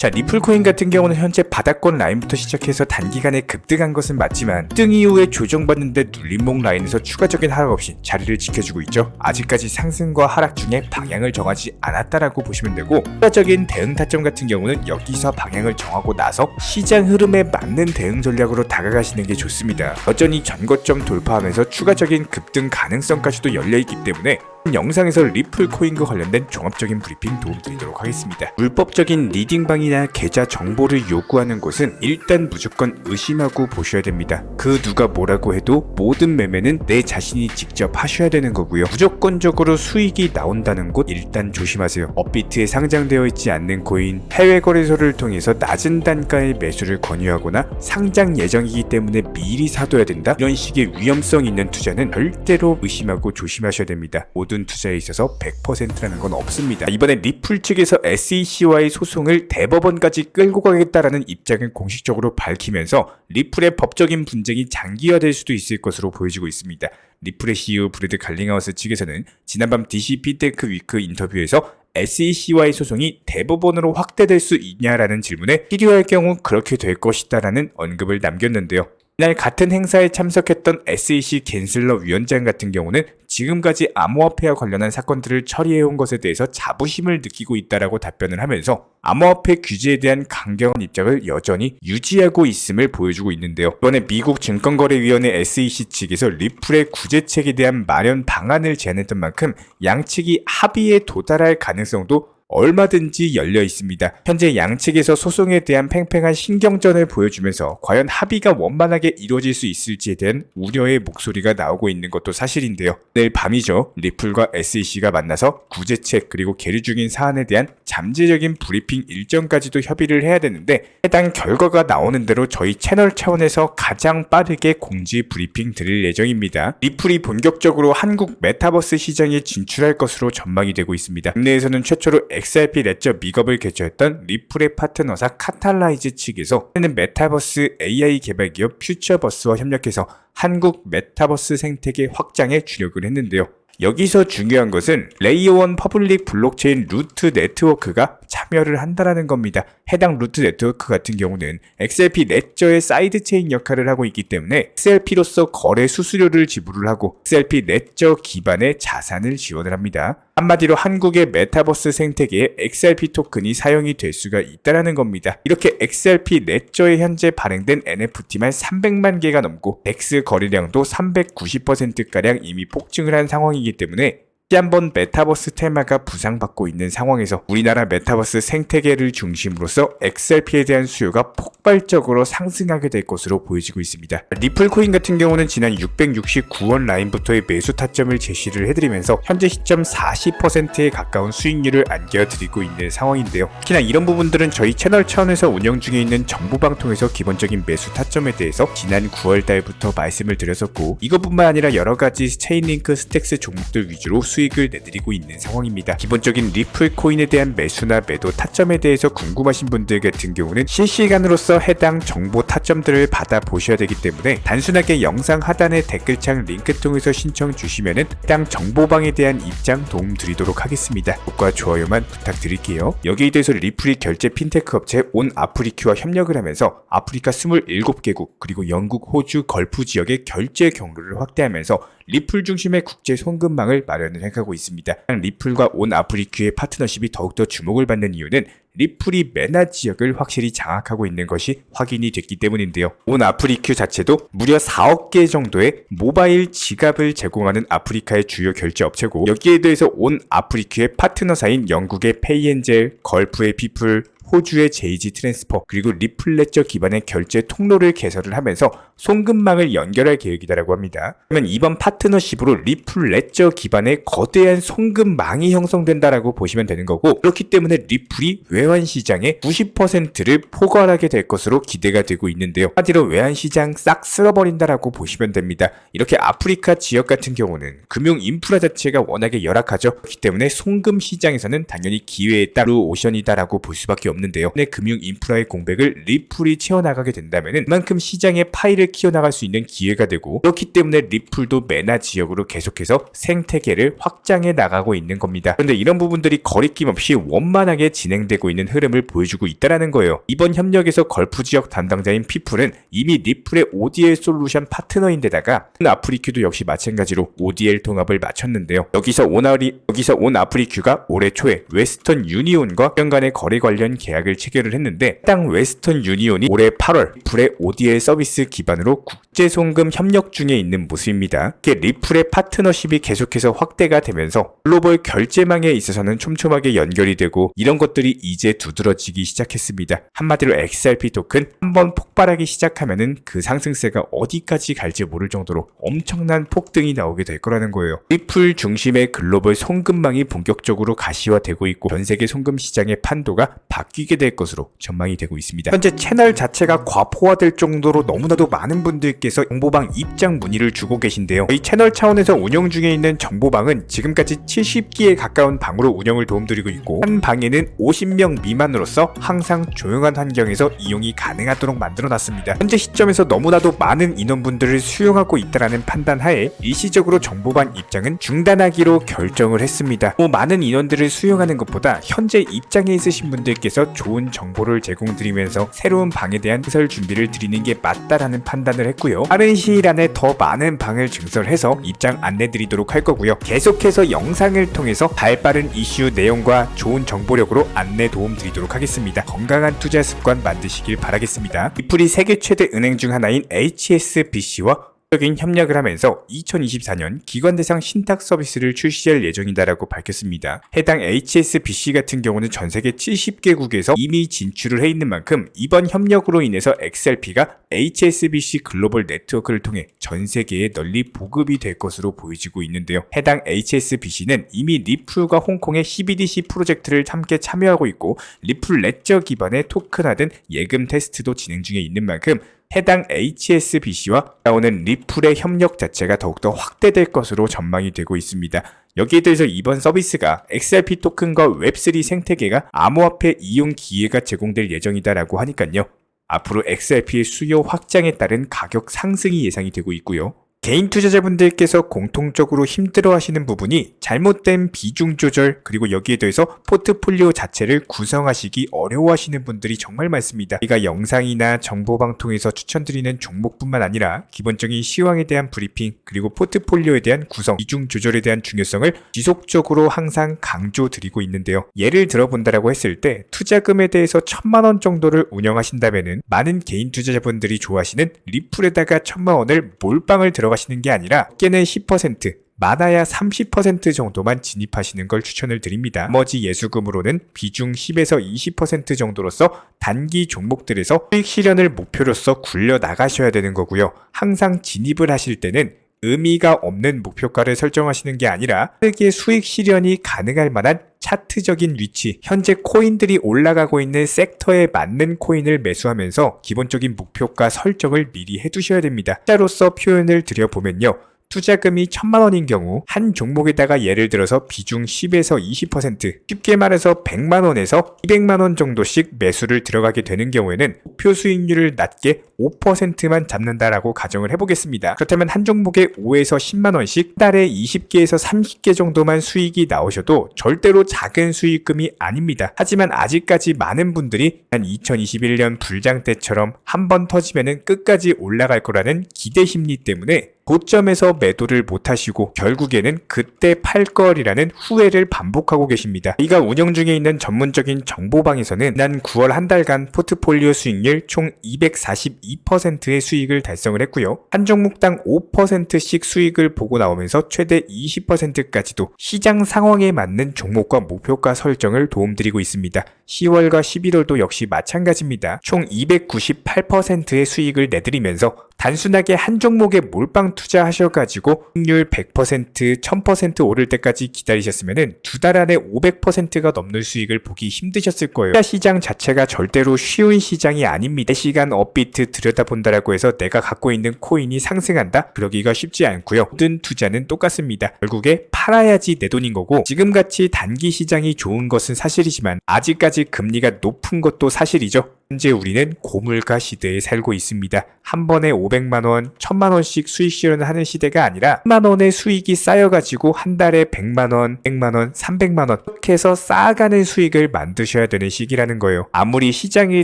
자, 리플코인 같은 경우는 현재 바닥권 라인부터 시작해서 단기간에 급등한 것은 맞지만 등 이후에 조정받는데 눌림목 라인에서 추가적인 하락 없이 자리를 지켜주고 있죠. 아직까지 상승과 하락 중에 방향을 정하지 않았다라고 보시면 되고, 추가적인 대응 타점 같은 경우는 여기서 방향을 정하고 나서 시장 흐름에 맞는 대응 전략으로 다가가시는 게 좋습니다. 여전히 전고점 돌파하면서 추가적인 급등 가능성까지도 열려있기 때문에 영상에서 리플코인과 관련된 종합적인 브리핑 도움드리도록 하겠습니다. 불법적인 리딩방이나 계좌 정보를 요구하는 곳은 일단 무조건 의심하고 보셔야 됩니다. 그 누가 뭐라고 해도 모든 매매는 내 자신이 직접 하셔야 되는 거고요. 무조건적으로 수익이 나온다는 곳 일단 조심하세요. 업비트에 상장되어 있지 않는 코인, 해외 거래소를 통해서 낮은 단가의 매수를 권유하거나 상장 예정이기 때문에 미리 사둬야 된다, 이런 식의 위험성 있는 투자는 절대로 의심하고 조심하셔야 됩니다. 모든 투자에 있어서 100%라는 건 없습니다. 이번에 리플 측에서 SEC와의 소송을 대법원까지 끌고 가겠다라는 입장을 공식적으로 밝히면서 리플의 법적인 분쟁이 장기화될 수도 있을 것으로 보여지고 있습니다. 리플의 CEO 브래드 갈링하우스 측에서는 지난밤 DC 핀테크 위크 인터뷰에서 SEC와의 소송이 대법원으로 확대될 수 있냐라는 질문에 필요할 경우 그렇게 될 것이다라는 언급을 남겼는데요. 이날 같은 행사에 참석했던 SEC 갠슬러 위원장 같은 경우는 지금까지 암호화폐와 관련한 사건들을 처리해온 것에 대해서 자부심을 느끼고 있다라고 답변을 하면서 암호화폐 규제에 대한 강경한 입장을 여전히 유지하고 있음을 보여주고 있는데요. 이번에 미국 증권거래위원회 SEC 측에서 리플의 구제책에 대한 마련 방안을 제안했던 만큼 양측이 합의에 도달할 가능성도 얼마든지 열려 있습니다. 현재 양측에서 소송에 대한 팽팽한 신경전을 보여주면서 과연 합의가 원만하게 이루어질 수 있을지에 대한 우려의 목소리가 나오고 있는 것도 사실인데요. 내일 밤이죠. 리플과 SEC가 만나서 구제책 그리고 계류 중인 사안에 대한 잠재적인 브리핑 일정까지도 협의를 해야 되는데, 해당 결과가 나오는 대로 저희 채널 차원에서 가장 빠르게 공지 브리핑 드릴 예정입니다. 리플이 본격적으로 한국 메타버스 시장에 진출할 것으로 전망이 되고 있습니다. 국내에서는 최초로 XRP 레저 미겁을 개최했던 리플의 파트너사 카탈라이즈 측에서 현재는 메타버스 AI 개발 기업 퓨처버스와 협력해서 한국 메타버스 생태계 확장에 주력을 했는데요. 여기서 중요한 것은 레이어 1 퍼블릭 블록체인 루트 네트워크가 참여를 한다라는 겁니다. 해당 루트 네트워크 같은 경우는 XRP 레저의 사이드체인 역할을 하고 있기 때문에 XRP로서 거래 수수료를 지불을 하고 XRP 레저 기반의 자산을 지원을 합니다. 한마디로 한국의 메타버스 생태계에 XRP 토큰이 사용이 될 수가 있다라는 겁니다. 이렇게 XRP 레저에 현재 발행된 NFT만 300만 개가 넘고 DEX 거래량도 390%가량 이미 폭증을 한 상황이기 때문에 한번 메타버스 테마가 부상받고 있는 상황에서 우리나라 메타버스 생태계를 중심으로써 XRP에 대한 수요가 폭발적으로 상승하게 될 것으로 보여지고 있습니다. 리플코인 같은 경우는 지난 669원 라인부터의 매수 타점을 제시를 해드리면서 현재 시점 40%에 가까운 수익률을 안겨드리고 있는 상황인데요. 특히나 이런 부분들은 저희 채널 차원에서 운영 중에 있는 정보방통에서 기본적인 매수 타점에 대해서 지난 9월달부터 말씀을 드렸었고, 이것뿐만 아니라 여러가지 체인링크 스택스 종목들 위주로 수익을 내드리고 있는 상황입니다. 기본적인 리플 코인에 대한 매수나 매도 타점에 대해서 궁금하신 분들 같은 경우는 실시간으로서 해당 정보 타점들을 받아보셔야 되기 때문에 단순하게 영상 하단의 댓글창 링크 통해서 신청 주시면은 해당 정보방에 대한 입장 도움 드리도록 하겠습니다. 구독과 좋아요만 부탁드릴게요. 여기에 대해서 리플이 결제 핀테크 업체 온 아프리큐와 협력을 하면서 아프리카 27개국 그리고 영국, 호주, 걸프 지역의 결제 경로를 확대하면서 리플 중심의 국제 송금망을 마련을 해가고 있습니다. 리플과 온 아프리큐의 파트너십이 더욱더 주목을 받는 이유는 리플이 메나 지역을 확실히 장악하고 있는 것이 확인이 됐기 때문인데요. 온 아프리큐 자체도 무려 4억 개 정도의 모바일 지갑을 제공하는 아프리카의 주요 결제 업체고, 여기에 대해서 온 아프리큐의 파트너사인 영국의 페이엔젤, 걸프의 피플, 호주의 제이지 트랜스퍼 그리고 리플 레저 기반의 결제 통로를 개설을 하면서 송금망을 연결할 계획이다라고 합니다. 그러면 이번 파트너십으로 리플 레저 기반의 거대한 송금망이 형성된다라고 보시면 되는 거고, 그렇기 때문에 리플이 외환 시장의 90%를 포괄하게 될 것으로 기대가 되고 있는데요. 한마디로 외환 시장 싹 쓸어버린다라고 보시면 됩니다. 이렇게 아프리카 지역 같은 경우는 금융 인프라 자체가 워낙에 열악하죠. 그렇기 때문에 송금 시장에서는 당연히 기회의 따로 오션이다라고 볼 수밖에 없는 없는데요. 내 금융 인프라의 공백을 리플이 채워나가게 된다면 그만큼 시장의 파이를 키워나갈 수 있는 기회가 되고, 그렇기 때문에 리플도 메나 지역으로 계속해서 생태계를 확장해 나가고 있는 겁니다. 그런데 이런 부분들이 거리낌 없이 원만하게 진행되고 있는 흐름을 보여주고 있다는 거예요. 이번 협력에서 걸프 지역 담당자인 피플은 이미 리플의 ODL 솔루션 파트너인데다가 아프리큐도 역시 마찬가지로 ODL 통합을 마쳤는데요. 여기서 온 아프리큐가 올해 초에 웨스턴 유니온과 1년간의 거래 관련 계약을 체결을 했는데, 해당 웨스턴 유니온이 올해 8월 리플의 ODL 서비스 기반으로 국제 송금 협력 중에 있는 모습입니다. 이렇게 리플의 파트너십이 계속해서 확대가 되면서 글로벌 결제망에 있어서는 촘촘하게 연결이 되고, 이런 것들이 이제 두드러지기 시작했습니다. 한마디로 XRP 토큰 한번 폭발하기 시작하면은 그 상승세가 어디까지 갈지 모를 정도로 엄청난 폭등이 나오게 될 거라는 거예요. 리플 중심의 글로벌 송금망이 본격적으로 가시화되고 있고, 전 세계 송금 시장의 판도가 바뀌게 될 것으로 전망이 되고 있습니다. 현재 채널 자체가 과포화될 정도로 너무나도 많은 분들께서 정보방 입장 문의를 주고 계신데요. 이 채널 차원에서 운영 중에 있는 정보방은 지금까지 70기에 가까운 방으로 운영을 도움드리고 있고, 한 방에는 50명 미만으로서 항상 조용한 환경에서 이용이 가능하도록 만들어놨습니다. 현재 시점에서 너무나도 많은 인원분들을 수용하고 있다는 판단 하에 일시적으로 정보방 입장은 중단하기로 결정을 했습니다. 많은 인원들을 수용하는 것보다 현재 입장에 있으신 분들께서 좋은 정보를 제공드리면서 새로운 방에 대한 시설 준비를 드리는 게 맞다라는 판단을 했고요. 빠른 시일 안에 더 많은 방을 증설해서 입장 안내드리도록 할 거고요. 계속해서 영상을 통해서 발빠른 이슈 내용과 좋은 정보력으로 안내 도움 드리도록 하겠습니다. 건강한 투자 습관 만드시길 바라겠습니다. 리플이 세계 최대 은행 중 하나인 HSBC와 적인 협력을 하면서 2024년 기관 대상 신탁 서비스를 출시할 예정이다라고 밝혔습니다. 해당 HSBC 같은 경우는 전 세계 70개국에서 이미 진출을 해 있는 만큼 이번 협력으로 인해서 XRP가 HSBC 글로벌 네트워크를 통해 전 세계에 널리 보급이 될 것으로 보여지고 있는데요. 해당 HSBC는 이미 리플과 홍콩의 CBDC 프로젝트를 함께 참여하고 있고, 리플 레저 기반의 토큰화된 예금 테스트도 진행 중에 있는 만큼 해당 HSBC와 나오는 리플의 협력 자체가 더욱더 확대될 것으로 전망이 되고 있습니다. 여기에 대해서 이번 서비스가 XRP 토큰과 웹3 생태계가 암호화폐 이용 기회가 제공될 예정이다라고 하니까요. 앞으로 XRP의 수요 확장에 따른 가격 상승이 예상이 되고 있고요. 개인 투자자분들께서 공통적으로 힘들어하시는 부분이 잘못된 비중 조절, 그리고 여기에 더해서 포트폴리오 자체를 구성하시기 어려워하시는 분들이 정말 많습니다. 우리가 영상이나 정보방 통해서 추천드리는 종목뿐만 아니라 기본적인 시황에 대한 브리핑, 그리고 포트폴리오에 대한 구성, 비중 조절에 대한 중요성을 지속적으로 항상 강조드리고 있는데요. 예를 들어본다라고 했을 때 투자금에 대해서 1000만 원 정도를 운영하신다면은 많은 개인 투자자분들이 좋아하시는 리플에다가 1000만 원을 몰빵을 들어가시는 게 아니라 어깨는 10%, 많아야 30% 정도만 진입하시는 걸 추천을 드립니다. 나머지 예수금으로는 비중 10에서 20% 정도로서 단기 종목들에서 수익 실현을 목표로서 굴려 나가셔야 되는 거고요. 항상 진입을 하실 때는 의미가 없는 목표가를 설정하시는 게 아니라 빠르게 수익 실현이 가능할 만한 차트적인 위치, 현재 코인들이 올라가고 있는 섹터에 맞는 코인을 매수하면서 기본적인 목표가 설정을 미리 해두셔야 됩니다. 투자로서 표현을 드려보면요. 투자금이 1000만 원인 경우 한 종목에다가 예를 들어서 비중 10에서 20%, 쉽게 말해서 100만 원에서 200만 원 정도씩 매수를 들어가게 되는 경우에는 목표 수익률을 낮게 5%만 잡는다라고 가정을 해보겠습니다. 그렇다면 한 종목에 5에서 10만 원씩 달에 20개에서 30개 정도만 수익이 나오셔도 절대로 작은 수익금이 아닙니다. 하지만 아직까지 많은 분들이 한 2021년 불장 때처럼 한번 터지면은 끝까지 올라갈 거라는 기대 심리 때문에 고점에서 매도를 못하시고 결국에는 그때 팔 걸이라는 후회를 반복하고 계십니다. 이가 운영 중에 있는 전문적인 정보방에서는 지난 9월 한 달간 포트폴리오 수익률 총 242%의 수익을 달성을 했고요. 한 종목당 5%씩 수익을 보고 나오면서 최대 20%까지도 시장 상황에 맞는 종목과 목표가 설정을 도움드리고 있습니다. 10월과 11월도 역시 마찬가지입니다. 총 298%의 수익을 내드리면서 단순하게 한 종목에 몰빵 투자하셔가지고 확률 100%, 1000% 오를 때까지 기다리셨으면 두 달 안에 500%가 넘는 수익을 보기 힘드셨을 거예요. 투자 시장 자체가 절대로 쉬운 시장이 아닙니다. 4시간 업비트 들여다본다라고 해서 내가 갖고 있는 코인이 상승한다? 그러기가 쉽지 않고요. 모든 투자는 똑같습니다. 결국에 팔아야지 내 돈인 거고, 지금같이 단기 시장이 좋은 것은 사실이지만 아직까지 금리가 높은 것도 사실이죠. 현재 우리는 고물가 시대에 살고 있습니다. 한 번에 500만원, 1000만원씩 수익 실현을 하는 시대가 아니라 10만원의 수익이 쌓여가지고 한 달에 100만원, 100만원, 300만원 이렇게 해서 쌓아가는 수익을 만드셔야 되는 시기라는 거예요. 아무리 시장에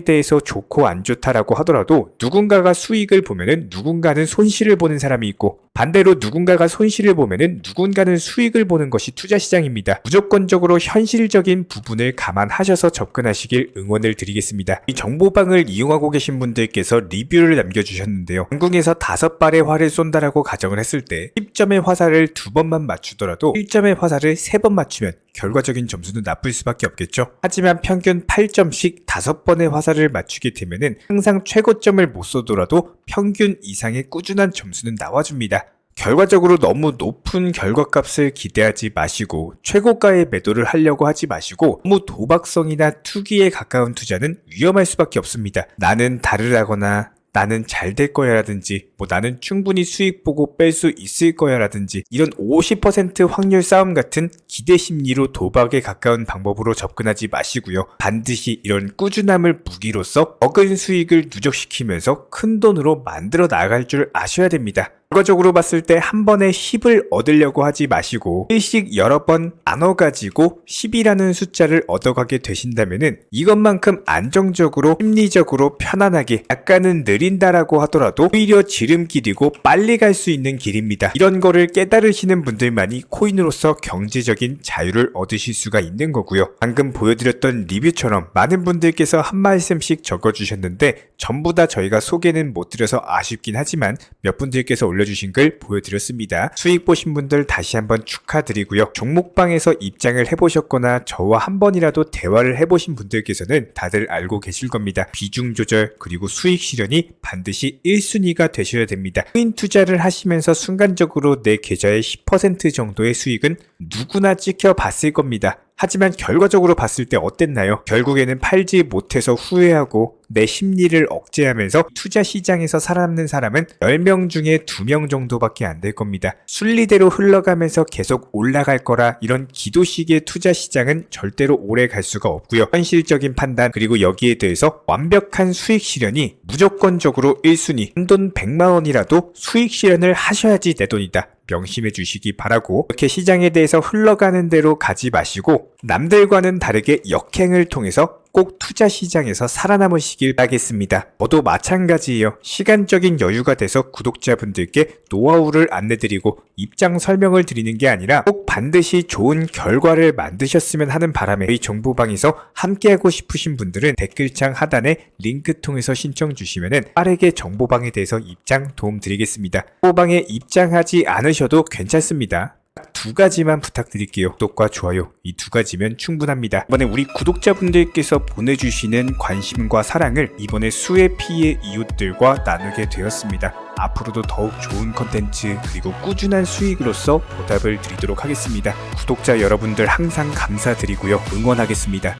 대해서 좋고 안 좋다라고 하더라도 누군가가 수익을 보면은 누군가는 손실을 보는 사람이 있고, 반대로 누군가가 손실을 보면은 누군가는 수익을 보는 것이 투자 시장입니다. 무조건적으로 현실적인 부분을 감안하셔서 접근하시길 응원을 드리겠습니다. 이 정보방을 이용하고 계신 분들께서 리뷰를 남겨주셨는데요. 영궁에서 5발의 활을 쏜다라고 가정을 했을 때 10점의 화살을 2번만 맞추더라도 1점의 화살을 3번 맞추면 결과적인 점수는 나쁠 수밖에 없겠죠. 하지만 평균 8점씩 5번의 화살을 맞추게 되면은 항상 최고점을 못 쏘더라도 평균 이상의 꾸준한 점수는 나와줍니다. 결과적으로 너무 높은 결과값을 기대하지 마시고 최고가의 매도를 하려고 하지 마시고 너무 도박성이나 투기에 가까운 투자는 위험할 수밖에 없습니다. 나는 다르다거나 나는 잘 될 거야 라든지 나는 충분히 수익 보고 뺄 수 있을 거야 라든지 이런 50% 확률 싸움 같은 기대 심리로 도박에 가까운 방법으로 접근하지 마시고요. 반드시 이런 꾸준함을 무기로써 적은 수익을 누적시키면서 큰 돈으로 만들어 나갈 줄 아셔야 됩니다. 결과적으로 봤을 때 한 번에 10을 얻으려고 하지 마시고 일씩 여러 번 나눠가지고 10이라는 숫자를 얻어가게 되신다면은 이것만큼 안정적으로 심리적으로 편안하게 약간은 느린다라고 하더라도 오히려 지름길이고 빨리 갈 수 있는 길입니다. 이런 거를 깨달으시는 분들만이 코인으로서 경제적인 자유를 얻으실 수가 있는 거고요. 방금 보여드렸던 리뷰처럼 많은 분들께서 한 말씀씩 적어주셨는데 전부 다 저희가 소개는 못 드려서 아쉽긴 하지만 몇 분들께서 올려주신 글 보여드렸습니다. 수익 보신 분들 다시 한번 축하드리고요. 종목방에서 입장을 해보셨거나 저와 한 번이라도 대화를 해보신 분들께서는 다들 알고 계실 겁니다. 비중 조절 그리고 수익 실현이 반드시 1순위가 되셔야 됩니다. 코인 투자를 하시면서 순간적으로 내 계좌의 10% 정도의 수익은 누구나 찍혀봤을 겁니다. 하지만 결과적으로 봤을 때 어땠나요? 결국에는 팔지 못해서 후회하고 내 심리를 억제하면서 투자 시장에서 살아남는 사람은 10명 중에 2명 정도밖에 안 될 겁니다. 순리대로 흘러가면서 계속 올라갈 거라 이런 기도식의 투자 시장은 절대로 오래 갈 수가 없고요. 현실적인 판단 그리고 여기에 대해서 완벽한 수익 실현이 무조건적으로 1순위, 한돈 100만 원이라도 수익 실현을 하셔야지 내 돈이다. 명심해 주시기 바라고, 이렇게 시장에 대해서 흘러가는 대로 가지 마시고 남들과는 다르게 역행을 통해서 꼭 투자 시장에서 살아남으시길 바라겠습니다. 저도 마찬가지예요. 시간적인 여유가 돼서 구독자분들께 노하우를 안내드리고 입장 설명을 드리는 게 아니라 꼭 반드시 좋은 결과를 만드셨으면 하는 바람에 저희 정보방에서 함께하고 싶으신 분들은 댓글창 하단에 링크 통해서 신청 주시면 빠르게 정보방에 대해서 입장 도움 드리겠습니다. 정보방에 입장하지 않으셔도 괜찮습니다. 딱 2가지만 부탁드릴게요. 구독과 좋아요, 이 2가지면 충분합니다. 이번에 우리 구독자분들께서 보내주시는 관심과 사랑을 이번에 수의 피의 이웃들과 나누게 되었습니다. 앞으로도 더욱 좋은 컨텐츠 그리고 꾸준한 수익으로서 보답을 드리도록 하겠습니다. 구독자 여러분들 항상 감사드리고요. 응원하겠습니다.